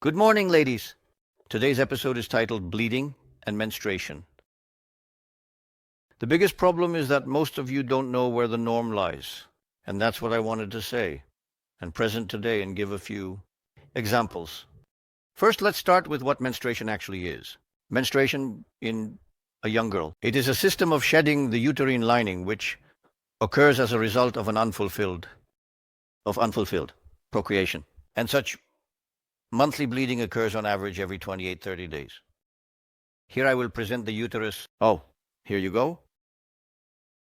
Good morning, ladies. Today's episode is titled Bleeding and Menstruation. The biggest problem is that most of you don't know where the norm lies. And that's what I wanted to say and present today and give a few examples. First, let's start with what menstruation actually is. Menstruation in a young girl. It is a system of shedding the uterine lining which occurs as a result of unfulfilled procreation. And such monthly bleeding occurs on average every 28-30 days. Here I will present the uterus. Oh, here you go.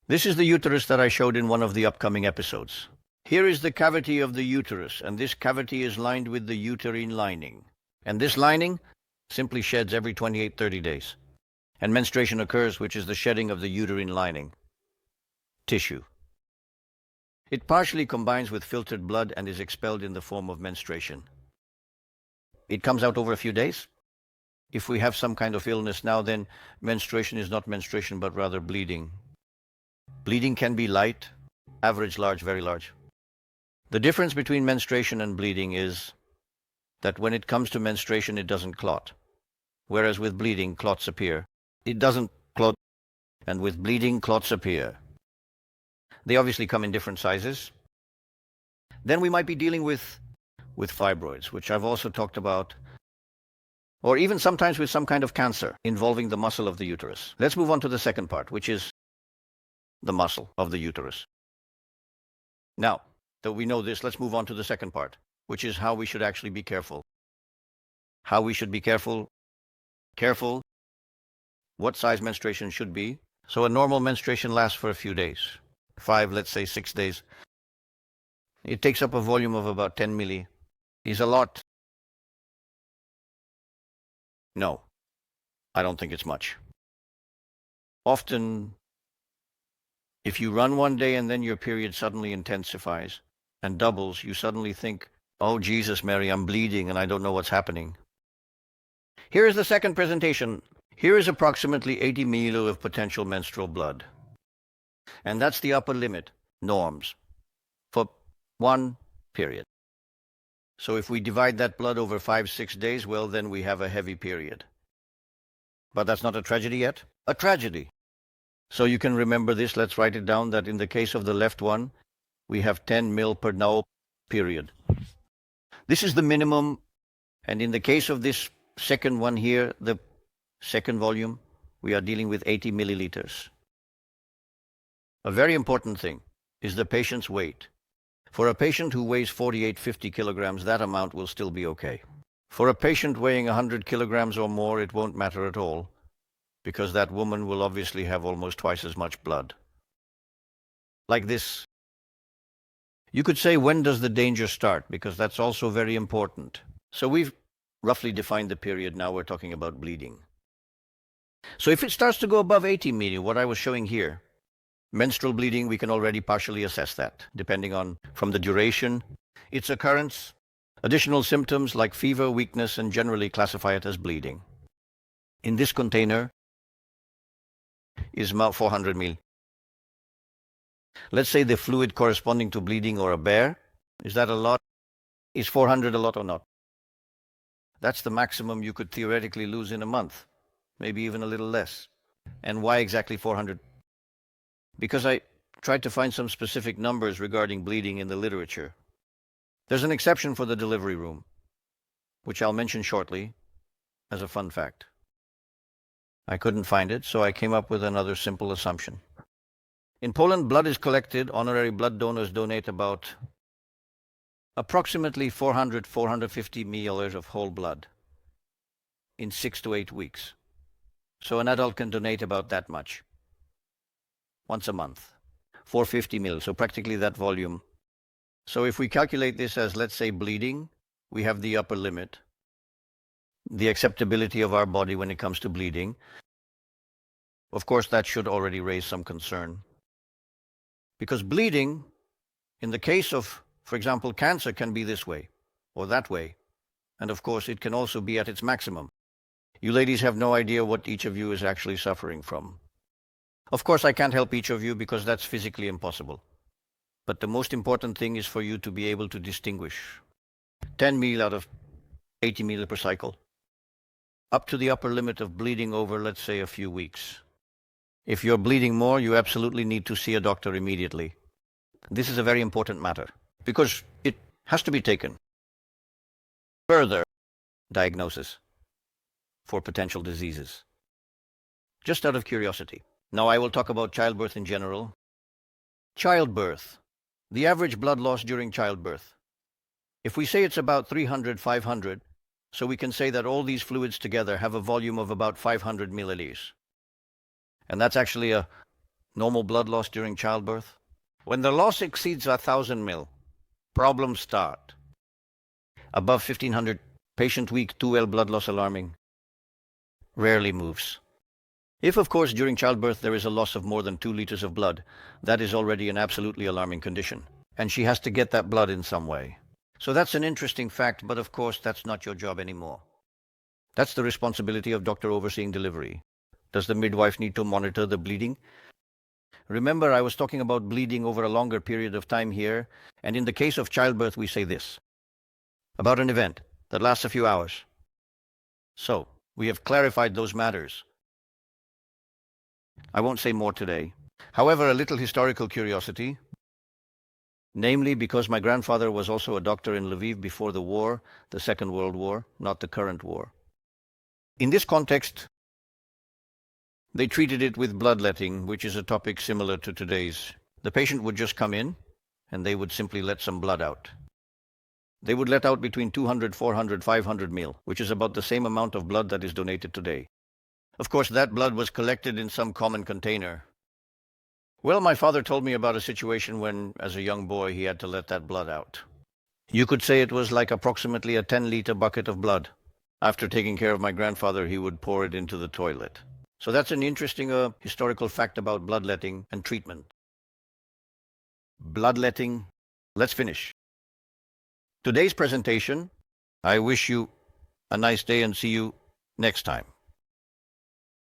This is the uterus that I showed in one of the upcoming episodes. Here is the cavity of the uterus, and this cavity is lined with the uterine lining. And this lining simply sheds every 28-30 days. And menstruation occurs, which is the shedding of the uterine lining tissue. It partially combines with filtered blood and is expelled in the form of menstruation. It comes out over a few days. If we have some kind of illness now, then menstruation is not menstruation, but rather bleeding. Bleeding can be light, average, large, very large. The difference between menstruation and bleeding is that when it comes to menstruation, it doesn't clot. Whereas with bleeding, clots appear. It doesn't clot, and with bleeding, clots appear. They obviously come in different sizes. Then we might be dealing with fibroids, which I've also talked about, or even sometimes with some kind of cancer involving the muscle of the uterus. Let's move on to the second part, which is the muscle of the uterus. Now that we know this, let's move on to the second part, which is how we should actually be careful. How we should be careful, what size menstruation should be. So a normal menstruation lasts for a few days, 5, let's say 6 days. It takes up a volume of about 10 milli. Is a lot? No, I don't think it's much. Often, if you run one day and then your period suddenly intensifies and doubles, you suddenly think, oh, Jesus, Mary, I'm bleeding and I don't know what's happening. Here is the second presentation. Here is approximately 80 milliliters of potential menstrual blood. And that's the upper limit, norms, for one period. So if we divide that blood over 5-6 days, well, then we have a heavy period. But that's not a tragedy yet. A tragedy. So you can remember this. Let's write it down that in the case of the left one, we have 10 mil per now period. This is the minimum. And in the case of this second one here, the second volume, we are dealing with 80 milliliters. A very important thing is the patient's weight. For a patient who weighs 48-50 kilograms, that amount will still be okay. For a patient weighing 100 kilograms or more, it won't matter at all, because that woman will obviously have almost twice as much blood. Like this. You could say, when does the danger start? Because that's also very important. So we've roughly defined the period. Now we're talking about bleeding. So if it starts to go above 80 milli, what I was showing here, menstrual bleeding, we can already partially assess that, depending on from the duration, its occurrence. Additional symptoms like fever, weakness, and generally classify it as bleeding. In this container is about 400 ml. Let's say the fluid corresponding to bleeding or a bear. Is that a lot? Is 400 a lot or not? That's the maximum you could theoretically lose in a month, maybe even a little less. And why exactly 400? Because I tried to find some specific numbers regarding bleeding in the literature. There's an exception for the delivery room, which I'll mention shortly as a fun fact. I couldn't find it, so I came up with another simple assumption. In Poland, blood is collected. Honorary blood donors donate about approximately 400-450 milliliters of whole blood in 6 to 8 weeks. So an adult can donate about that much. Once a month, 450 mil, so practically that volume. So if we calculate this as, let's say, bleeding, we have the upper limit, the acceptability of our body when it comes to bleeding. Of course, that should already raise some concern. Because bleeding, in the case of, for example, cancer, can be this way or that way. And of course, it can also be at its maximum. You ladies have no idea what each of you is actually suffering from. Of course, I can't help each of you because that's physically impossible. But the most important thing is for you to be able to distinguish 10 ml out of 80 ml per cycle, up to the upper limit of bleeding over, let's say, a few weeks. If you're bleeding more, you absolutely need to see a doctor immediately. This is a very important matter because it has to be taken. Further diagnosis for potential diseases. Just out of curiosity. Now I will talk about childbirth in general. Childbirth. The average blood loss during childbirth. If we say it's about 300, 500, so we can say that all these fluids together have a volume of about 500 milliliters. And that's actually a normal blood loss during childbirth. When the loss exceeds 1,000 mil, problems start. Above 1,500, patient weak, 2L blood loss alarming. Rarely moves. If, of course, during childbirth there is a loss of more than 2 liters of blood, that is already an absolutely alarming condition, and she has to get that blood in some way. So that's an interesting fact, but of course that's not your job anymore. That's the responsibility of doctor overseeing delivery. Does the midwife need to monitor the bleeding? Remember, I was talking about bleeding over a longer period of time here, and in the case of childbirth we say this about an event that lasts a few hours. So, we have clarified those matters. I won't say more today. However, a little historical curiosity, namely because my grandfather was also a doctor in Lviv before the war, the Second World War, not the current war. In this context, they treated it with bloodletting, which is a topic similar to today's. The patient would just come in, and they would simply let some blood out. They would let out between 200, 400, 500 ml, which is about the same amount of blood that is donated today. Of course, that blood was collected in some common container. Well, my father told me about a situation when, as a young boy, he had to let that blood out. You could say it was like approximately a 10-liter bucket of blood. After taking care of my grandfather, he would pour it into the toilet. So that's an interesting historical fact about bloodletting and treatment. Bloodletting. Let's finish. Today's presentation. I wish you a nice day and see you next time.